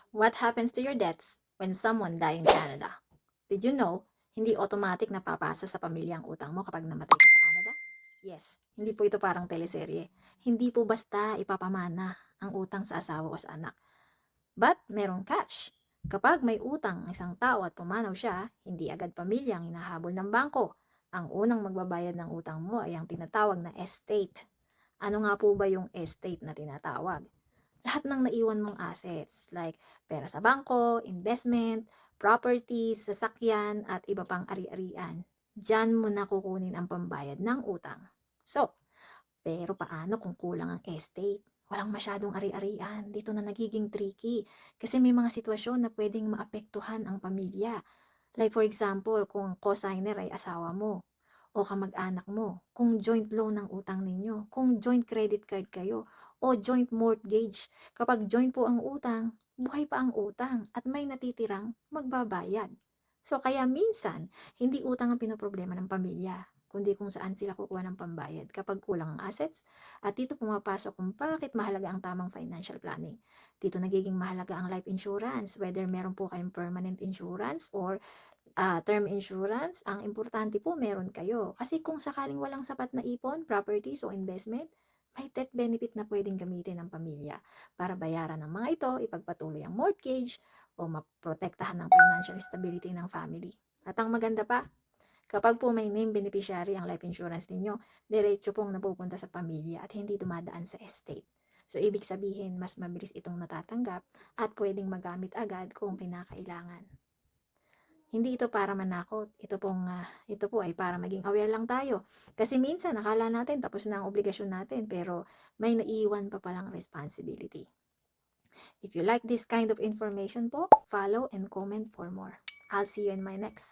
What happens to your debts when someone die in Canada? Did you know, hindi automatic na papasa sa pamilya ang utang mo kapag namatay ka sa Canada? Yes, hindi po ito parang teleserye. Hindi po basta ipapamana ang utang sa asawa o sa anak. But merong catch. Kapag may utang ang isang tao at pumanaw siya, hindi agad pamilya ang hinahabol ng bangko. Ang unang magbabayad ng utang mo ay ang tinatawag na estate. Ano nga po ba yung estate na tinatawag? Lahat ng naiwan mong assets like pera sa bangko, investment, properties, sasakyan at iba pang ari-arian. Diyan mo na kukunin ang pambayad ng utang. So, pero paano kung kulang ang estate? Walang masyadong ari-arian. Dito na nagiging tricky. Kasi may mga sitwasyon na pwedeng maapektuhan ang pamilya. Like for example, kung cosigner ay asawa mo o kamag-anak mo, kung joint loan ang utang ninyo, kung joint credit card kayo, o joint mortgage. Kapag joint po ang utang, buhay pa ang utang at may natitirang magbabayad. So kaya minsan, hindi utang ang pinoproblema ng pamilya, kundi kung saan sila kukuha ng pambayad kapag kulang ang assets. At dito pumapasok kung bakit mahalaga ang tamang financial planning. Dito nagiging mahalaga ang life insurance, whether meron po kayong permanent insurance or term insurance, ang importante po meron kayo. Kasi kung sakaling walang sapat na ipon, properties o investment, may death benefit na pwedeng gamitin ng pamilya para bayaran ng mga ito, ipagpatuloy ang mortgage, o maprotektahan ng financial stability ng family. At ang maganda pa, kapag po may name beneficiary ang life insurance ninyo, diretso pong napupunta sa pamilya at hindi dumadaan sa estate. So, ibig sabihin, mas mabilis itong natatanggap at pwedeng magamit agad kung kinakailangan. Hindi ito para manakot. Ito po ay para maging aware lang tayo. Kasi minsan akala natin tapos na ang obligasyon natin pero may naiiwan pa palang responsibility. If you like this kind of information po, follow and comment for more. I'll see you in my next